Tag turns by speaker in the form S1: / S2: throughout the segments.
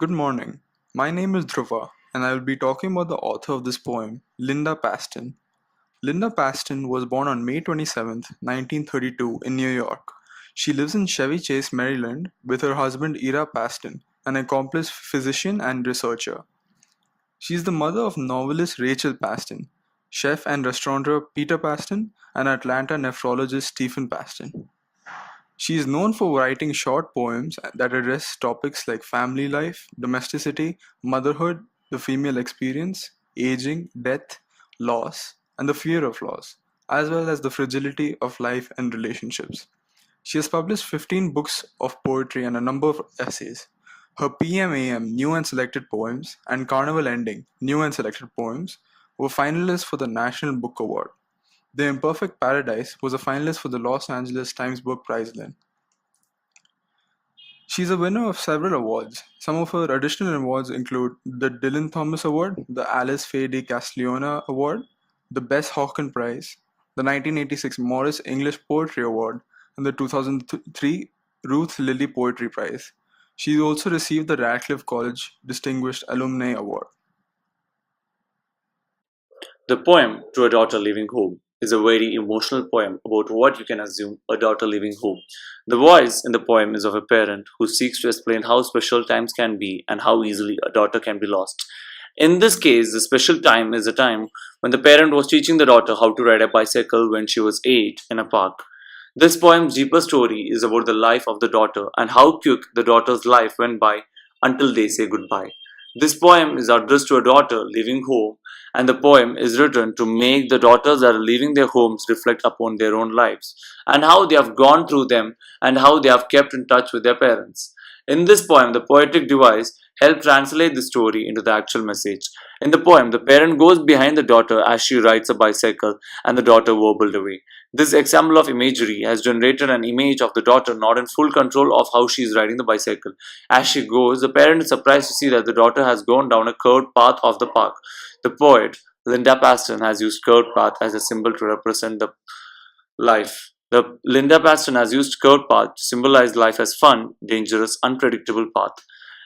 S1: Good morning. My name is Dhruva, and I will be talking about the author of this poem, Linda Paston. Linda Paston was born on May 27th, 1932, in New York. She lives in Chevy Chase, Maryland, with her husband Ira Paston, an accomplished physician and researcher. She is the mother of novelist Rachel Paston, chef and restaurateur Peter Paston, and Atlanta nephrologist Stephen Paston. She is known for writing short poems that address topics like family life, domesticity, motherhood, the female experience, aging, death, loss, and the fear of loss, as well as the fragility of life and relationships. She has published 15 books of poetry and a number of essays. Her PMAM New and Selected Poems and Carnival Ending New and Selected Poems were finalists for the National Book Award. The Imperfect Paradise was a finalist for the Los Angeles Times Book Prize. She is a winner of several awards. Some of her additional awards include the Dylan Thomas Award, the Alice Faye de Castellana Award, the Bess Hawken Prize, the 1986 Morris English Poetry Award, and the 2003 Ruth Lilly Poetry Prize. She also received the Radcliffe College Distinguished Alumni Award.
S2: The poem "To a Daughter Leaving Home" is a very emotional poem about what you can assume a daughter leaving home. The voice in the poem is of a parent who seeks to explain how special times can be and how easily a daughter can be lost. In this case, the special time is a time when the parent was teaching the daughter how to ride a bicycle when she was 8 in a park. This poem's deeper story is about the life of the daughter and how quick the daughter's life went by until they say goodbye. This poem is addressed to a daughter leaving home, and the poem is written to make the daughters that are leaving their homes reflect upon their own lives and how they have gone through them and how they have kept in touch with their parents. In this poem, the poetic device helped translate the story into the actual message. In the poem, the parent goes behind the daughter as she rides a bicycle and the daughter wobbled away. This example of imagery has generated an image of the daughter not in full control of how she is riding the bicycle. As she goes, the parent is surprised to see that the daughter has gone down a curved path of the park. The poet, Linda Paston, has used curved path as a symbol to represent the life. The Linda Paston has used curved path to symbolize life as fun, dangerous, unpredictable path,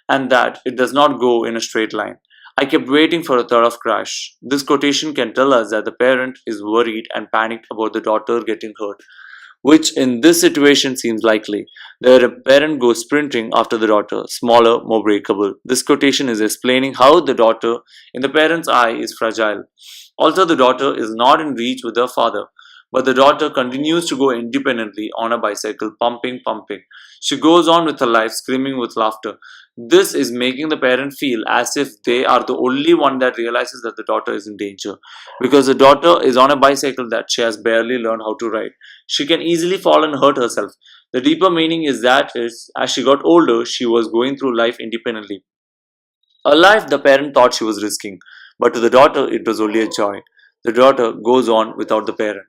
S2: and that it does not go in a straight line. I kept waiting for a thought of crash. This quotation can tell us that the parent is worried and panicked about the daughter getting hurt, which in this situation seems likely. The parent goes sprinting after the daughter, smaller, more breakable. This quotation is explaining how the daughter, in the parent's eye, is fragile. Also, the daughter is not in reach with her father, but the daughter continues to go independently on a bicycle, pumping. She goes on with her life, screaming with laughter. This is making the parent feel as if they are the only one that realizes that the daughter is in danger, because the daughter is on a bicycle that she has barely learned how to ride. She can easily fall and hurt herself. The deeper meaning is that as she got older, she was going through life independently. A life the parent thought she was risking, but to the daughter it was only a joy. The daughter goes on without the parent.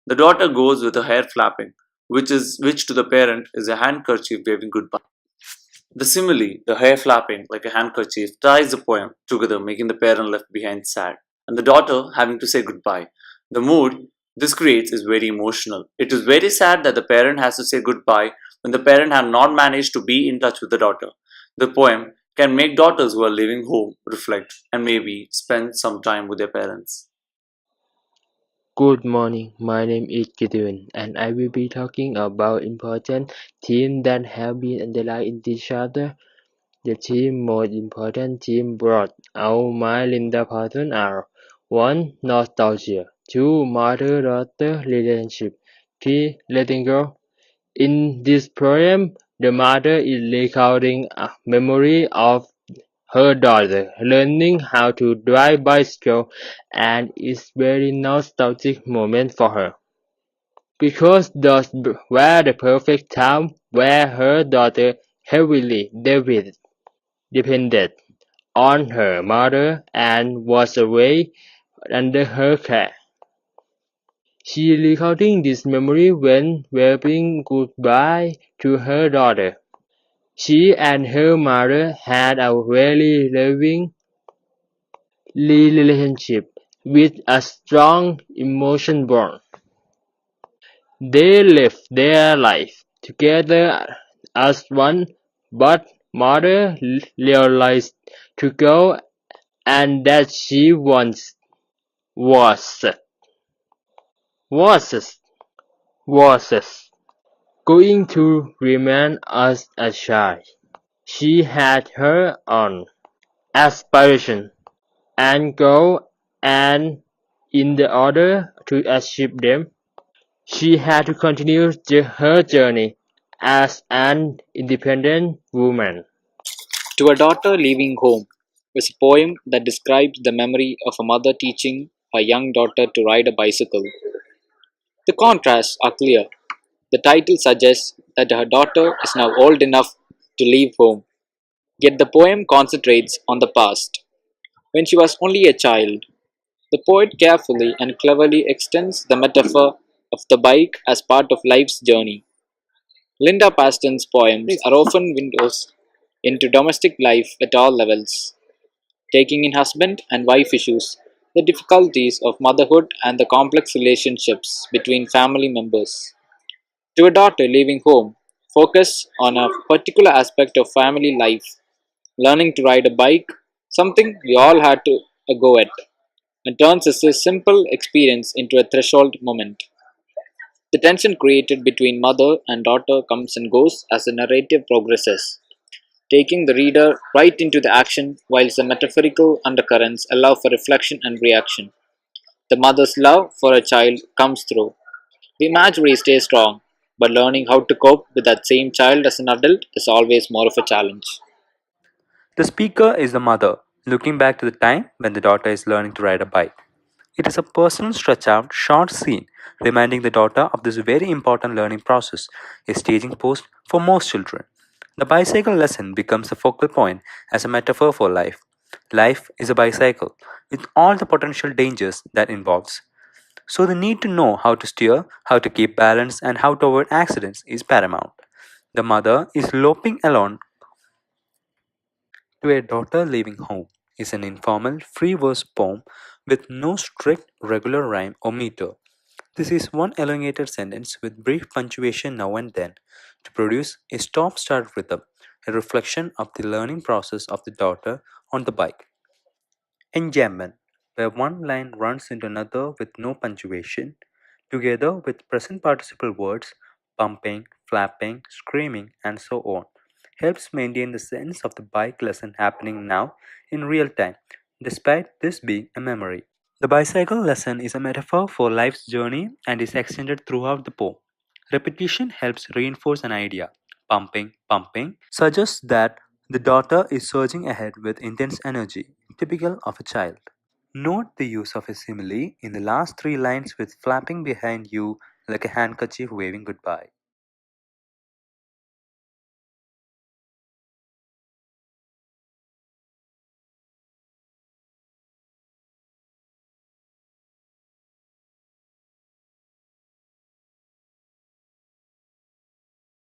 S2: The daughter goes with her hair flapping, which to the parent is a handkerchief waving goodbye. The simile, the hair flapping like a handkerchief, ties the poem together, making the parent left behind sad, and the daughter having to say goodbye. The mood this creates is very emotional. It is very sad that the parent has to say goodbye when the parent had not managed to be in touch with the daughter. The poem can make daughters who are leaving home reflect and maybe spend some time with their parents.
S3: Good morning, my name is Gideon, and I will be talking about important themes that have been underlined in this chapter. The most important theme brought out by Linda Patton are 1. Nostalgia, 2. Mother-daughter relationship, 3. Letting go. In this poem, the mother is recounting a memory of her daughter learning how to drive bicycle, and it's very nostalgic moment for her. Because those were the perfect time where her daughter heavily depended on her mother and was away under her care. She recounting this memory when waving goodbye to her daughter. She and her mother had a very loving relationship with a strong emotion bond. They lived their life together as one, but Mother realized to go and that she once was was was going to remain as a child. She had her own aspirations and goals, and in the order to achieve them, she had to continue her journey as an independent woman.
S4: To a Daughter Leaving Home is a poem that describes the memory of a mother teaching her young daughter to ride a bicycle. The contrasts are clear. The title suggests that her daughter is now old enough to leave home, yet the poem concentrates on the past, when she was only a child. The poet carefully and cleverly extends the metaphor of the bike as part of life's journey. Linda Paston's poems are often windows into domestic life at all levels, taking in husband and wife issues, the difficulties of motherhood, and the complex relationships between family members. To a Daughter Leaving Home focus on a particular aspect of family life, learning to ride a bike, something we all had to a go at, and turns this simple experience into a threshold moment. The tension created between mother and daughter comes and goes as the narrative progresses, taking the reader right into the action whilst the metaphorical undercurrents allow for reflection and reaction. The mother's love for her child comes through. The imagery stays strong, but learning how to cope with that same child as an adult is always more of a challenge.
S2: The speaker is the mother, looking back to the time when the daughter is learning to ride a bike. It is a personal stretch out, short scene reminding the daughter of this very important learning process, a staging post for most children. The bicycle lesson becomes a focal point as a metaphor for life. Life is a bicycle with all the potential dangers that involves. So the need to know how to steer, how to keep balance, and how to avoid accidents is paramount. The mother is loping along to a Daughter Leaving Home is an informal, free verse poem with no strict regular rhyme or meter. This is one elongated sentence with brief punctuation now and then to produce a stop start rhythm, a reflection of the learning process of the daughter on the bike. Enjambment, where one line runs into another with no punctuation, together with present participle words, pumping, flapping, screaming, and so on, helps maintain the sense of the bike lesson happening now in real time, despite this being a memory. The bicycle lesson is a metaphor for life's journey and is extended throughout the poem. Repetition helps reinforce an idea. Pumping, pumping suggests that the daughter is surging ahead with intense energy, typical of a child. Note the use of a simile in the last three lines with flapping behind you like a handkerchief waving goodbye.